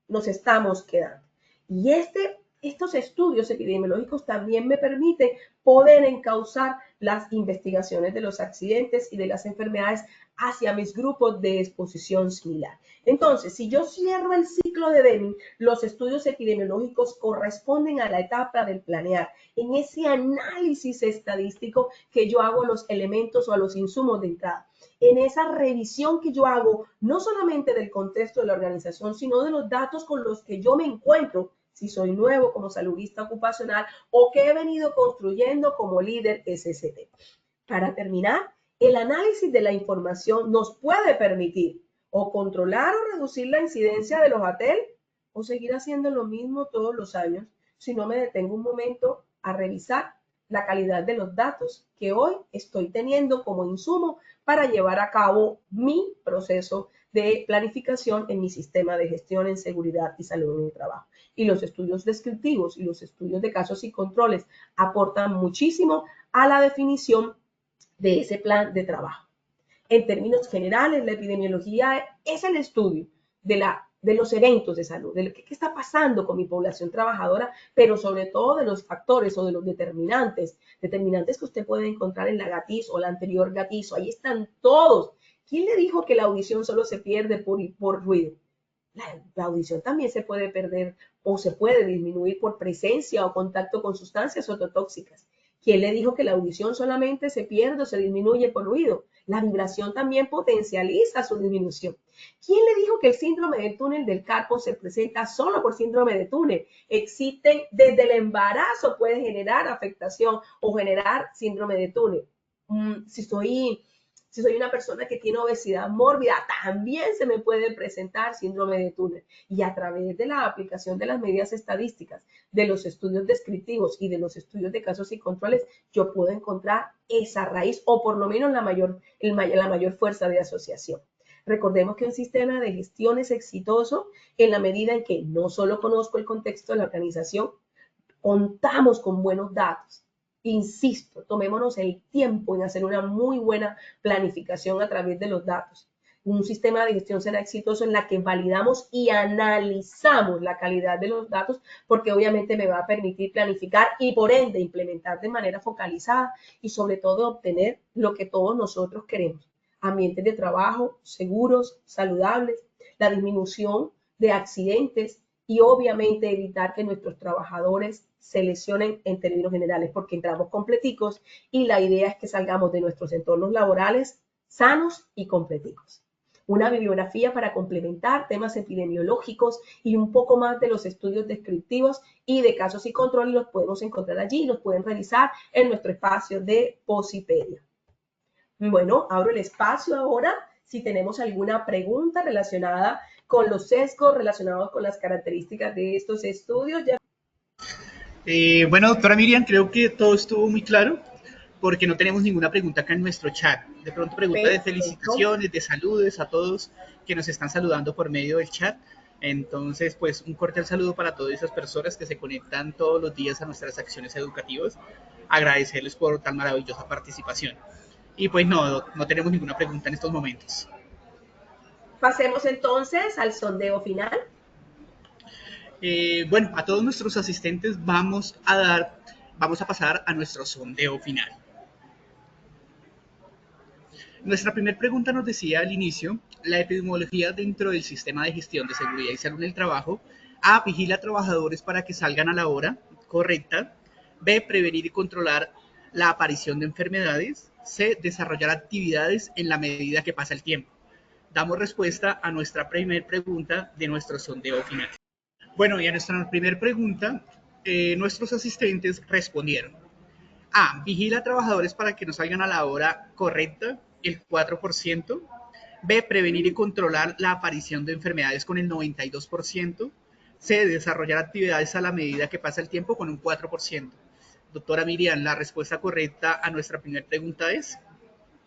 nos estamos quedando? Y estos estudios epidemiológicos también me permiten poder encauzar las investigaciones de los accidentes y de las enfermedades hacia mis grupos de exposición similar. Entonces, si yo cierro el ciclo de Deming, los estudios epidemiológicos corresponden a la etapa del planear, en ese análisis estadístico que yo hago a los elementos o a los insumos de entrada, en esa revisión que yo hago no solamente del contexto de la organización, sino de los datos con los que yo me encuentro, si soy nuevo como saludista ocupacional o que he venido construyendo como líder SST. Para terminar, el análisis de la información nos puede permitir o controlar o reducir la incidencia de los ATEL o seguir haciendo lo mismo todos los años si no me detengo un momento a revisar la calidad de los datos que hoy estoy teniendo como insumo para llevar a cabo mi proceso de planificación en mi sistema de gestión en seguridad y salud en el trabajo. Y los estudios descriptivos y los estudios de casos y controles aportan muchísimo a la definición de ese plan de trabajo. En términos generales, la epidemiología es el estudio de los eventos de salud, de qué está pasando con mi población trabajadora, pero sobre todo de los factores o de los determinantes que usted puede encontrar en la GATIS o la anterior GATIS. Ahí están todos. ¿Quién le dijo que la audición solo se pierde por ruido? La audición también se puede perder o se puede disminuir por presencia o contacto con sustancias ototóxicas. ¿Quién le dijo que la audición solamente se pierde o se disminuye por ruido? La vibración también potencializa su disminución. ¿Quién le dijo que el síndrome del túnel del carpo se presenta solo por síndrome de túnel? Existen, desde el embarazo puede generar afectación o generar síndrome de túnel. Si soy una persona que tiene obesidad mórbida, también se me puede presentar síndrome de túnel. Y a través de la aplicación de las medidas estadísticas, de los estudios descriptivos y de los estudios de casos y controles, yo puedo encontrar esa raíz o por lo menos la mayor fuerza de asociación. Recordemos que un sistema de gestión es exitoso en la medida en que no solo conozco el contexto de la organización, contamos con buenos datos. Insisto, tomémonos el tiempo en hacer una muy buena planificación a través de los datos. Un sistema de gestión será exitoso en la que validamos y analizamos la calidad de los datos, porque obviamente me va a permitir planificar y por ende implementar de manera focalizada y sobre todo obtener lo que todos nosotros queremos. Ambientes de trabajo seguros, saludables, la disminución de accidentes y obviamente evitar que nuestros trabajadores se lesionen en términos generales, porque entramos completicos y la idea es que salgamos de nuestros entornos laborales sanos y completicos. Una bibliografía para complementar temas epidemiológicos y un poco más de los estudios descriptivos y de casos y controles los podemos encontrar allí, los pueden revisar en nuestro espacio de Posipedia. Bueno, abro el espacio ahora si tenemos alguna pregunta relacionada con los sesgos, relacionados con las características de estos estudios. Bueno, doctora Miriam, creo que todo estuvo muy claro porque no tenemos ninguna pregunta acá en nuestro chat. De pronto preguntas de felicitaciones, de saludos a todos que nos están saludando por medio del chat. Entonces, pues un cordial saludo para todas esas personas que se conectan todos los días a nuestras acciones educativas. Agradecerles por tan maravillosa participación. Y pues no tenemos ninguna pregunta en estos momentos. Pasemos entonces al sondeo final. Bueno, a todos nuestros asistentes vamos a pasar a nuestro sondeo final. Nuestra primera pregunta nos decía al inicio, la epidemiología dentro del sistema de gestión de seguridad y salud en el trabajo. A, vigila a trabajadores para que salgan a la hora correcta. B, prevenir y controlar la aparición de enfermedades. C, desarrollar actividades en la medida que pasa el tiempo. Damos respuesta a nuestra primera pregunta de nuestro sondeo final. Bueno, y a nuestra primera pregunta, nuestros asistentes respondieron. A, vigila a trabajadores para que no salgan a la hora correcta, el 4%. B, prevenir y controlar la aparición de enfermedades con el 92%. C, desarrollar actividades a la medida que pasa el tiempo con un 4%. Doctora Miriam, la respuesta correcta a nuestra primera pregunta es...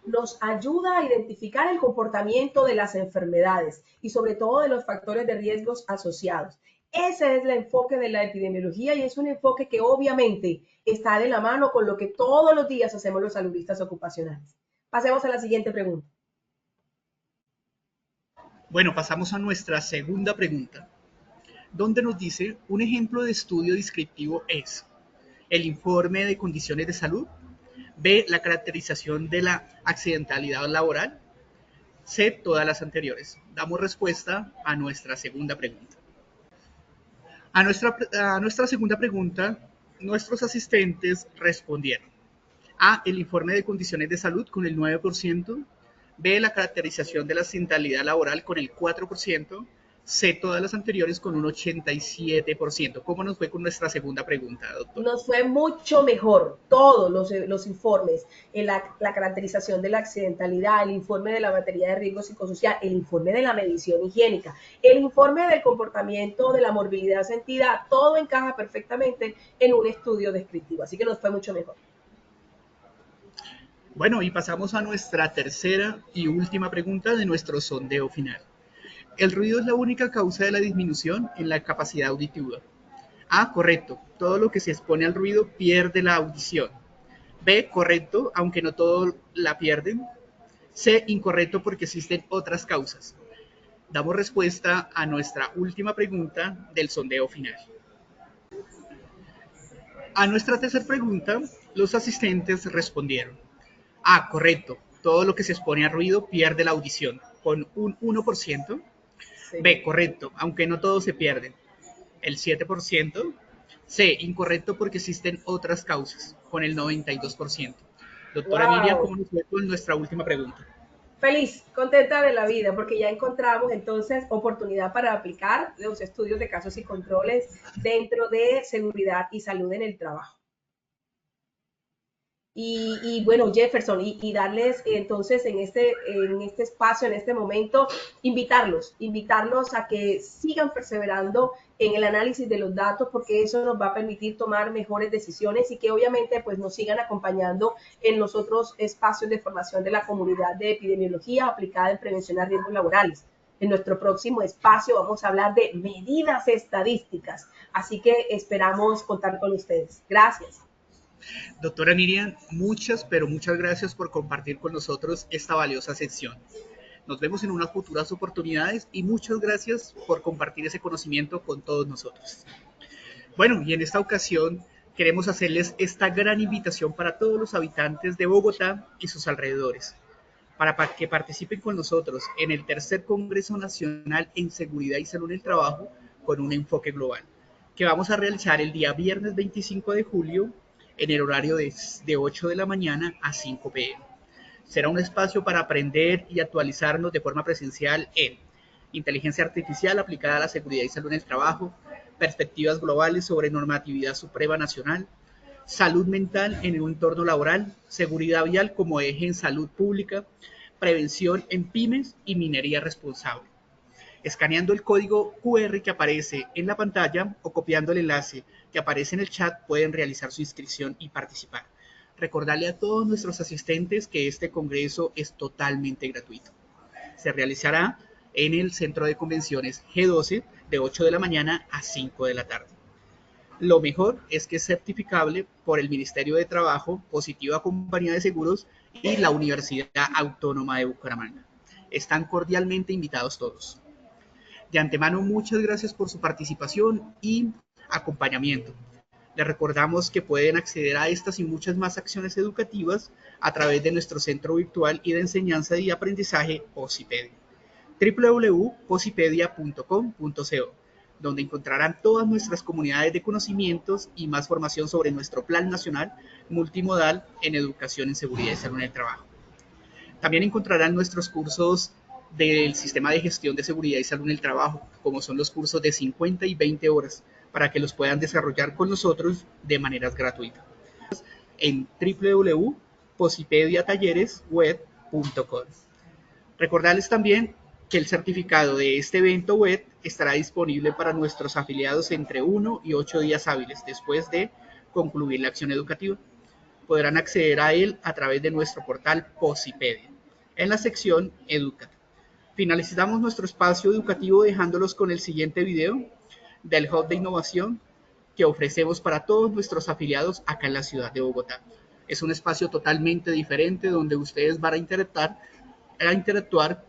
Nos ayuda a identificar el comportamiento de las enfermedades y sobre todo de los factores de riesgos asociados. Ese es el enfoque de la epidemiología y es un enfoque que obviamente está de la mano con lo que todos los días hacemos los saludistas ocupacionales. Pasemos a la siguiente pregunta. Bueno, pasamos a nuestra segunda pregunta, donde nos dice, un ejemplo de estudio descriptivo es el informe de condiciones de salud, B, la caracterización de la accidentalidad laboral, C, todas las anteriores. Damos respuesta a nuestra segunda pregunta. A nuestra segunda pregunta, nuestros asistentes respondieron. A, el informe de condiciones de salud con el 9%, B, la caracterización de la accidentalidad laboral con el 4%, C, todas las anteriores con un 87%. ¿Cómo nos fue con nuestra segunda pregunta, doctor? Nos fue mucho mejor todos los informes, la caracterización de la accidentalidad, el informe de la batería de riesgo psicosocial, el informe de la medición higiénica, el informe del comportamiento de la morbilidad sentida, todo encaja perfectamente en un estudio descriptivo, así que nos fue mucho mejor. Bueno, y pasamos a nuestra tercera y última pregunta de nuestro sondeo final. ¿El ruido es la única causa de la disminución en la capacidad auditiva? A, correcto. Todo lo que se expone al ruido pierde la audición. B, correcto, aunque no todos la pierden. C, incorrecto porque existen otras causas. Damos respuesta a nuestra última pregunta del sondeo final. A nuestra tercera pregunta, los asistentes respondieron. A, correcto. Todo lo que se expone al ruido pierde la audición, con un 1%. B, correcto, aunque no todos se pierden, el 7%. C, incorrecto porque existen otras causas, con el 92%. Doctora Miriam, ¿cómo nos fue con nuestra última pregunta? Feliz, contenta de la vida, porque ya encontramos entonces oportunidad para aplicar los estudios de casos y controles dentro de seguridad y salud en el trabajo. Y bueno, Jefferson, y darles entonces en este espacio, en este momento, invitarlos a que sigan perseverando en el análisis de los datos, porque eso nos va a permitir tomar mejores decisiones y que obviamente pues nos sigan acompañando en los otros espacios de formación de la comunidad de epidemiología aplicada en prevención a riesgos laborales. En nuestro próximo espacio vamos a hablar de medidas estadísticas, así que esperamos contar con ustedes. Gracias. Doctora Miriam, pero muchas gracias por compartir con nosotros esta valiosa sección. Nos vemos en unas futuras oportunidades y muchas gracias por compartir ese conocimiento con todos nosotros. Bueno, y en esta ocasión queremos hacerles esta gran invitación para todos los habitantes de Bogotá y sus alrededores, para que participen con nosotros en el tercer Congreso Nacional en Seguridad y Salud en el Trabajo con un enfoque global, que vamos a realizar el día viernes 25 de julio en el horario de 8 de la mañana a 5 p.m. Será un espacio para aprender y actualizarnos de forma presencial en inteligencia artificial aplicada a la seguridad y salud en el trabajo, perspectivas globales sobre normatividad suprema nacional, salud mental en el entorno laboral, seguridad vial como eje en salud pública, prevención en pymes y minería responsable. Escaneando el código QR que aparece en la pantalla o copiando el enlace que aparece en el chat pueden realizar su inscripción y participar. Recordarle a todos nuestros asistentes que este congreso es totalmente gratuito. Se realizará en el Centro de Convenciones G12 de 8 de la mañana a 5 de la tarde. Lo mejor es que es certificable por el Ministerio de Trabajo, Positiva Compañía de Seguros y la Universidad Autónoma de Bucaramanga. Están cordialmente invitados todos. De antemano, muchas gracias por su participación y acompañamiento. Les recordamos que pueden acceder a estas y muchas más acciones educativas a través de nuestro centro virtual y de enseñanza y aprendizaje OSIpedia, www.osipedia.com.co, donde encontrarán todas nuestras comunidades de conocimientos y más formación sobre nuestro Plan Nacional Multimodal en Educación en Seguridad y Salud en el Trabajo. También encontrarán nuestros cursos del Sistema de Gestión de Seguridad y Salud en el Trabajo, como son los cursos de 50 y 20 horas, para que los puedan desarrollar con nosotros de maneras gratuitas en www.posipediatalleresweb.com. Recordarles también que el certificado de este evento web estará disponible para nuestros afiliados entre 1 y 8 días hábiles después de concluir la acción educativa. Podrán acceder a él a través de nuestro portal Posipedia, en la sección Edúcate. Finalizamos nuestro espacio educativo dejándolos con el siguiente video del Hub de Innovación que ofrecemos para todos nuestros afiliados acá en la ciudad de Bogotá. Es un espacio totalmente diferente donde ustedes van a interactuar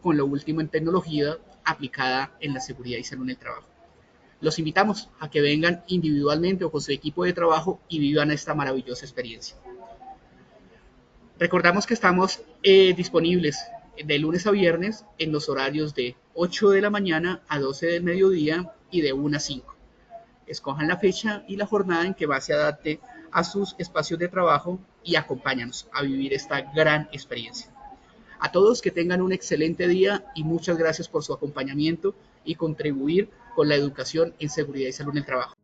con lo último en tecnología aplicada en la seguridad y salud en el trabajo. Los invitamos a que vengan individualmente o con su equipo de trabajo y vivan esta maravillosa experiencia. Recordamos que estamos disponibles de lunes a viernes en los horarios de 8 de la mañana a 12 del mediodía y de 1 a 5. Escojan la fecha y la jornada en que más se adapte a sus espacios de trabajo y acompáñanos a vivir esta gran experiencia. A todos que tengan un excelente día y muchas gracias por su acompañamiento y contribuir con la educación en seguridad y salud en el trabajo.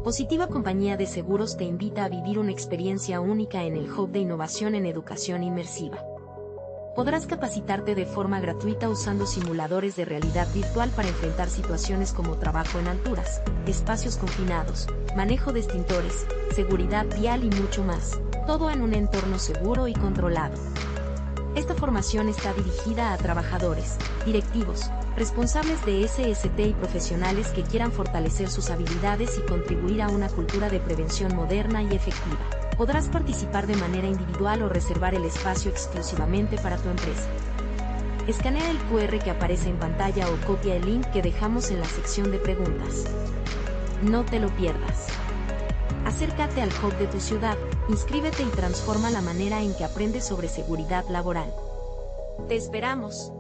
Positiva Compañía de Seguros te invita a vivir una experiencia única en el Hub de Innovación en Educación Inmersiva. Podrás capacitarte de forma gratuita usando simuladores de realidad virtual para enfrentar situaciones como trabajo en alturas, espacios confinados, manejo de extintores, seguridad vial y mucho más, todo en un entorno seguro y controlado. Esta formación está dirigida a trabajadores, directivos, responsables de SST y profesionales que quieran fortalecer sus habilidades y contribuir a una cultura de prevención moderna y efectiva. Podrás participar de manera individual o reservar el espacio exclusivamente para tu empresa. Escanea el QR que aparece en pantalla o copia el link que dejamos en la sección de preguntas. No te lo pierdas. Acércate al Hub de tu ciudad, inscríbete y transforma la manera en que aprendes sobre seguridad laboral. ¡Te esperamos!